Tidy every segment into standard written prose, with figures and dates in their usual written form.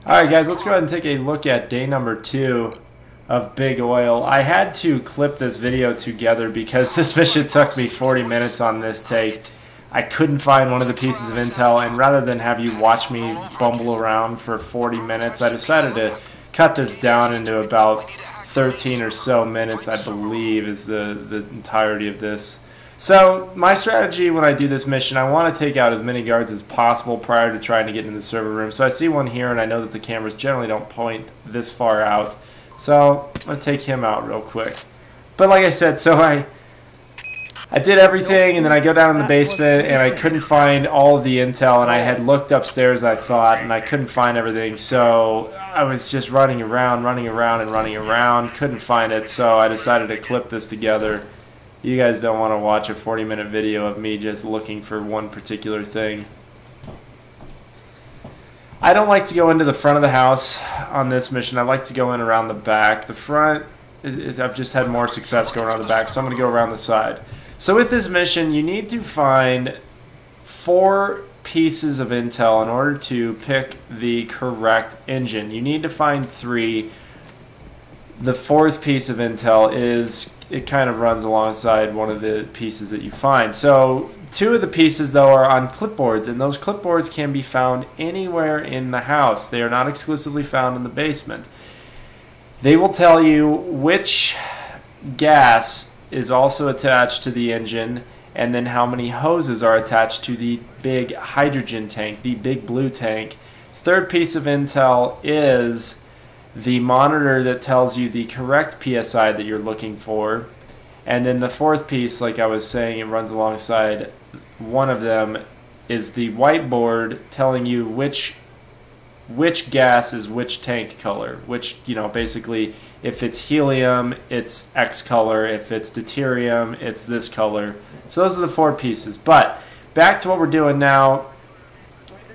Alright guys, let's go ahead and take a look at day number 2 of Big Oil. I had to clip this video together because this mission took me 40 minutes on this take. I couldn't find one of the pieces of intel, and rather than have you watch me bumble around for 40 minutes, I decided to cut this down into about 13 or so minutes, I believe, is the entirety of this. So my strategy when I do this mission, I want to take out as many guards as possible prior to trying to get into the server room. So I see one here, and I know that the cameras generally don't point this far out. So I'm going to take him out real quick. But like I said, so I did everything, and then I go down in the basement, and I couldn't find all of the intel, and I had looked upstairs, I thought, and I couldn't find everything. So I was just running around, couldn't find it, so I decided to clip this together. You guys don't want to watch a 40-minute video of me just looking for one particular thing. I don't like to go into the front of the house on this mission. I like to go in around the back. The front, I've just had more success going around the back, so I'm going to go around the side. So with this mission, you need to find 4 pieces of intel in order to pick the correct engine. You need to find 3. The 4th piece of intel is, it kind of runs alongside one of the pieces that you find. So 2 of the pieces, though, are on clipboards, and those clipboards can be found anywhere in the house. They are not exclusively found in the basement. They will tell you which gas is also attached to the engine, and then how many hoses are attached to the big hydrogen tank, the big blue tank. 3rd piece of intel is the monitor that tells you the correct PSI that you're looking for. And then the 4th piece, like I was saying, it runs alongside one of them, is the whiteboard telling you which gas is which tank color, which, you know, basically if it's helium, it's X color, if it's deuterium, it's this color. So those are the 4 pieces. But back to what we're doing now.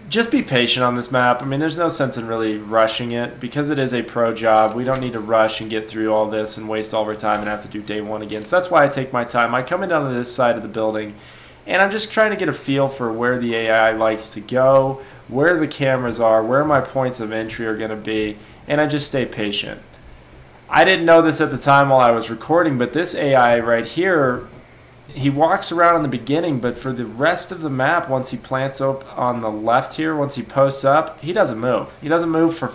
Just be patient on this map. I mean, there's no sense in really rushing it because it is a pro job. We don't need to rush and get through all this and waste all of our time and have to do day 1 again. So that's why I take my time. I come in down to this side of the building, and I'm just trying to get a feel for where the AI likes to go, where the cameras are, where my points of entry are going to be, and I just stay patient. I didn't know this at the time while I was recording, but this AI right here, he walks around in the beginning, but for the rest of the map, once he plants up on the left here, once he posts up, he doesn't move. He doesn't move for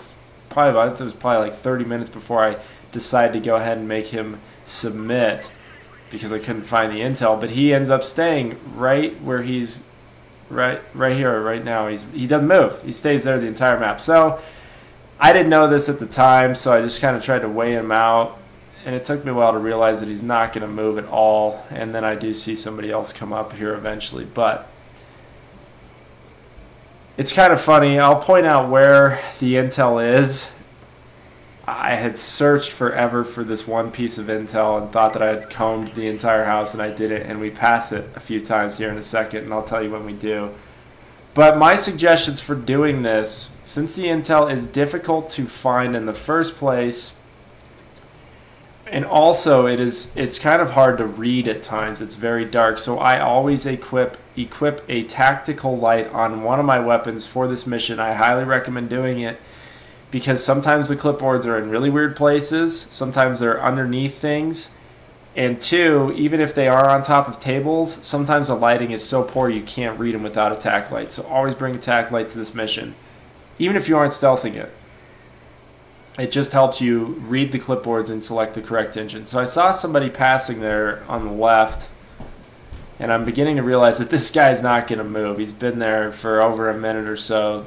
probably, I think it was probably like 30 minutes before I decided to go ahead and make him submit because I couldn't find the intel. But he ends up staying right where he's right here, right now. He doesn't move. He stays there the entire map. So I didn't know this at the time, so I just kind of tried to weigh him out. And it took me a while to realize that he's not going to move at all. And then I do see somebody else come up here eventually. But it's kind of funny. I'll point out where the intel is. I had searched forever for this one piece of intel and thought that I had combed the entire house, and I didn't. And we pass it a few times here in a second, and I'll tell you when we do. But my suggestions for doing this, since the intel is difficult to find in the first place, and also it's kind of hard to read at times. It's very dark. So I always equip a tactical light on one of my weapons for this mission. I highly recommend doing it because sometimes the clipboards are in really weird places. Sometimes they're underneath things. And 2, even if they are on top of tables, sometimes the lighting is so poor you can't read them without a tac light. So always bring a tac light to this mission, even if you aren't stealthing it. It just helps you read the clipboards and select the correct engine. So I saw somebody passing there on the left, and I'm beginning to realize that this guy's not going to move. He's been there for over a minute or so.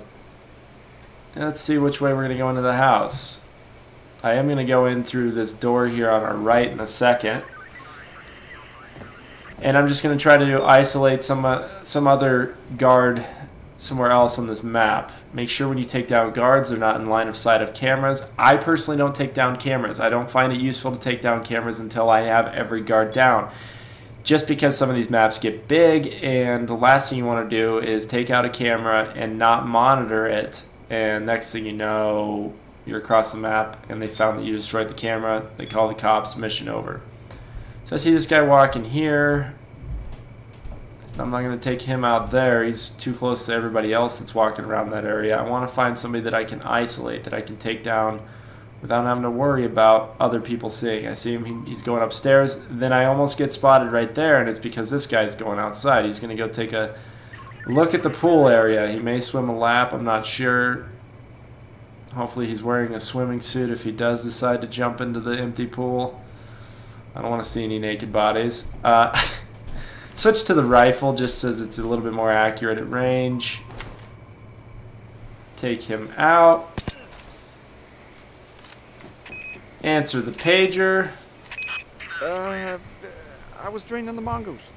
And let's see which way we're going to go into the house. I am going to go in through this door here on our right in a second. And I'm just going to try to isolate some other guard somewhere else on this map. Make sure when you take down guards, they're not in line of sight of cameras. I personally don't take down cameras. I don't find it useful to take down cameras until I have every guard down. Just because some of these maps get big, and the last thing you want to do is take out a camera and not monitor it, and next thing you know, you're across the map and they found that you destroyed the camera. They call the cops, mission over. So I see this guy walking here. I'm not going to take him out there. He's too close to everybody else that's walking around that area. I want to find somebody that I can isolate, that I can take down without having to worry about other people seeing. I see him, he's going upstairs. Then I almost get spotted right there, and it's because this guy's going outside. He's going to go take a look at the pool area. He may swim a lap, I'm not sure. Hopefully he's wearing a swimming suit if he does decide to jump into the empty pool. I don't want to see any naked bodies. Switch to the rifle just says it's a little bit more accurate at range. Take him out. Answer the pager. I was draining the mongoose.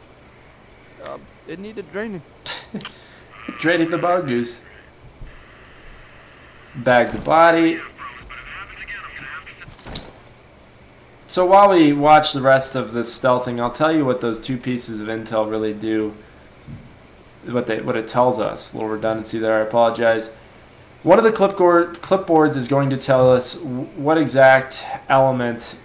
It needed draining. Draining the mongoose. Bag the body. So while we watch the rest of this stealthing, I'll tell you what those two pieces of intel really do. What it tells us. A little redundancy there, I apologize. One of the clipboards is going to tell us what exact element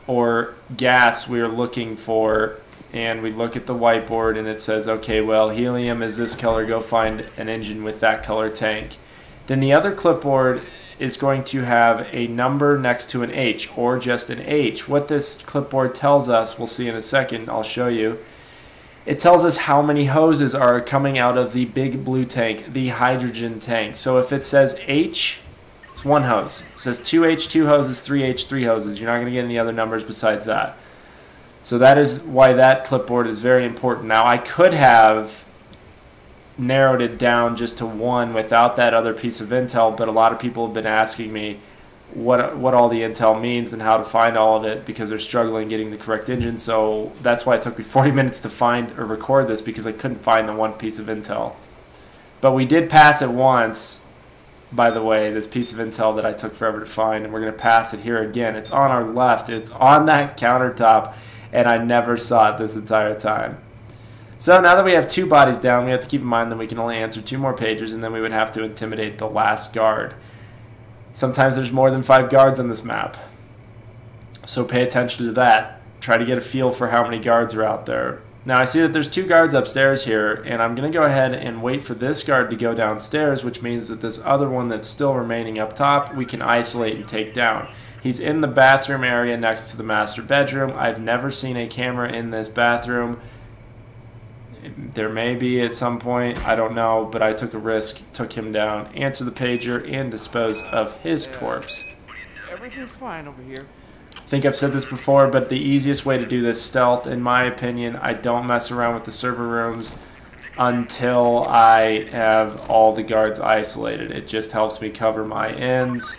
or gas we are looking for, and we look at the whiteboard and it says, okay, well, helium is this color, go find an engine with that color tank. Then the other clipboard is going to have a number next to an H, or just an H. What this clipboard tells us, we'll see in a second, I'll show you. It tells us how many hoses are coming out of the big blue tank, the hydrogen tank. So if it says H, it's one hose. If it says 2H, 2 hoses, 3H, 3 hoses. You're not going to get any other numbers besides that. So that is why that clipboard is very important. Now, I could have narrowed it down just to one without that other piece of intel, but a lot of people have been asking me what all the intel means and how to find all of it because they're struggling getting the correct engine. So that's why it took me 40 minutes to find or record this, because I couldn't find the one piece of intel. But we did pass it once, by the way, this piece of intel that I took forever to find, and we're going to pass it here again. It's on our left. It's on that countertop, and I never saw it this entire time. So now that we have 2 bodies down, we have to keep in mind that we can only answer 2 more pages, and then we would have to intimidate the last guard. Sometimes there's more than 5 guards on this map, so pay attention to that. Try to get a feel for how many guards are out there. Now I see that there's 2 guards upstairs here, and I'm going to go ahead and wait for this guard to go downstairs, which means that this other one that's still remaining up top, we can isolate and take down. He's in the bathroom area next to the master bedroom. I've never seen a camera in this bathroom. There may be at some point, I don't know, but I took a risk, took him down, answered the pager, and disposed of his corpse. Everything's fine over here. I think I've said this before, but the easiest way to do this stealth, in my opinion, I don't mess around with the server rooms until I have all the guards isolated. It just helps me cover my ends.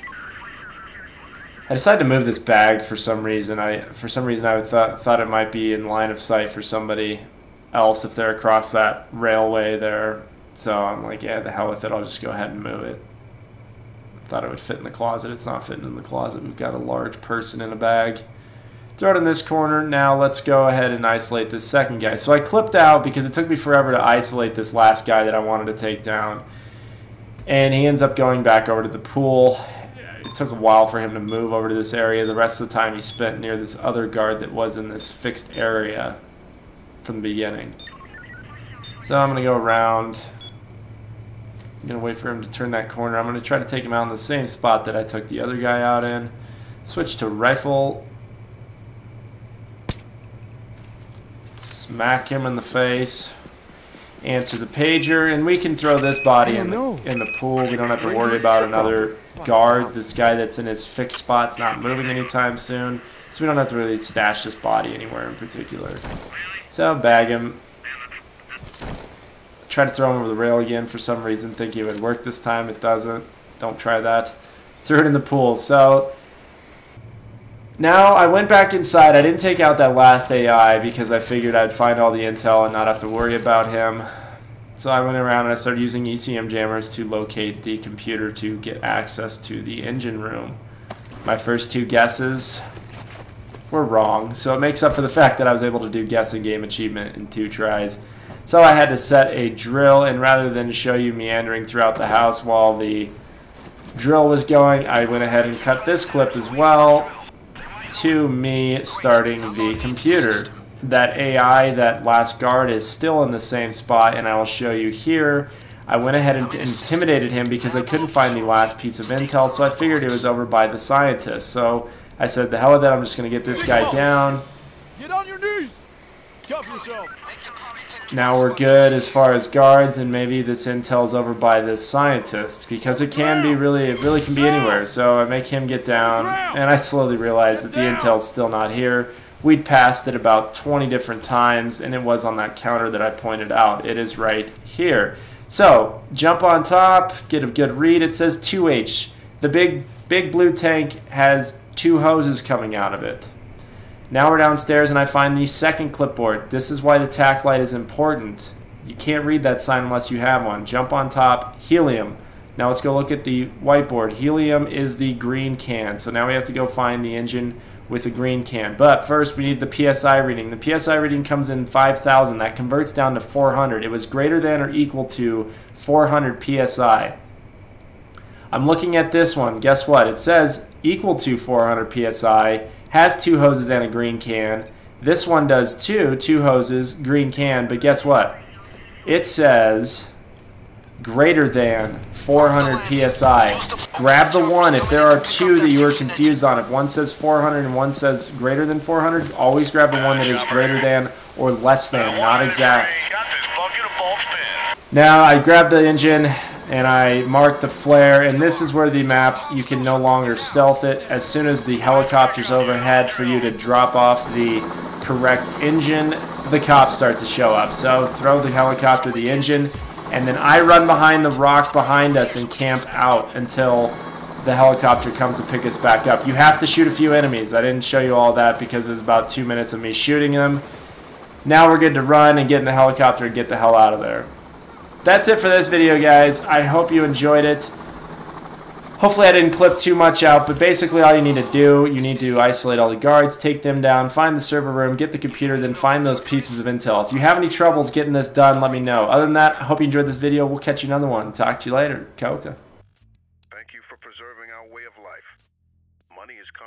I decided to move this bag for some reason. I thought it might be in line of sight for somebody else if they're across that railway there. So I'm like, yeah, the hell with it. I'll just go ahead and move it. Thought it would fit in the closet. It's not fitting in the closet. We've got a large person in a bag. Throw it in this corner. Now let's go ahead and isolate this second guy. So I clipped out because it took me forever to isolate this last guy that I wanted to take down. And he ends up going back over to the pool. It took a while for him to move over to this area. The rest of the time he spent near this other guard that was in this fixed area from the beginning. So I'm going to go around. I'm going to wait for him to turn that corner. I'm going to try to take him out in the same spot that I took the other guy out in. Switch to rifle. Smack him in the face. Answer the pager. And we can throw this body in the pool. We don't have to worry about another guard. This guy that's in his fixed spot's not moving anytime soon. So we don't have to really stash this body anywhere in particular. So bag him. Try to throw him over the rail again for some reason. Think it would work this time. It doesn't. Don't try that. Threw it in the pool. So now I went back inside. I didn't take out that last AI because I figured I'd find all the intel and not have to worry about him. So I went around and I started using ECM jammers to locate the computer to get access to the engine room. My first 2 guesses were wrong, so it makes up for the fact that I was able to do guessing game achievement in 2 tries. So I had to set a drill, and rather than show you meandering throughout the house while the drill was going, I went ahead and cut this clip as well to me starting the computer. that AI, that last guard, is still in the same spot, and I will show you here. I went ahead and intimidated him because I couldn't find the last piece of intel, so I figured it was over by the scientist. So I said, the hell with that, I'm just going to get this guy down. Get on your knees! Cover yourself! Now we're good as far as guards, and maybe this intel's over by this scientist, because it can be it really can be anywhere. So I make him get down, and I slowly realize that the intel's still not here. We'd passed it about 20 different times, and it was on that counter that I pointed out. It is right here. So jump on top, get a good read. It says 2H. The big blue tank has 2 hoses coming out of it. Now we're downstairs, and I find the second clipboard. This is why the tack light is important. You can't read that sign unless you have one. Jump on top, helium. Now let's go look at the whiteboard. Helium is the green can. So now we have to go find the engine with the green can. But first we need the PSI reading. The PSI reading comes in 5,000. That converts down to 400. It was greater than or equal to 400 PSI. I'm looking at this one. Guess what? It says equal to 400 PSI. Has 2 hoses and a green can. This one does too, 2 hoses, green can, but guess what? It says greater than 400 PSI. Grab the one if there are 2 that you are confused on. If one says 400 and one says greater than 400, always grab the one that is greater than or less than, not exact. Now I grab the engine and I mark the flare, and this is where the map, you can no longer stealth it. As soon as the helicopter's overhead for you to drop off the correct engine, the cops start to show up. So throw the helicopter, the engine, and then I run behind the rock behind us and camp out until the helicopter comes to pick us back up. You have to shoot a few enemies. I didn't show you all that because it was about 2 minutes of me shooting them. Now we're good to run and get in the helicopter and get the hell out of there. That's it for this video, guys. I hope you enjoyed it. Hopefully I didn't clip too much out, but basically all you need to do, you need to isolate all the guards, take them down, find the server room, get the computer, then find those pieces of intel. If you have any troubles getting this done, let me know. Other than that, I hope you enjoyed this video. We'll catch you another one. Talk to you later. Coca.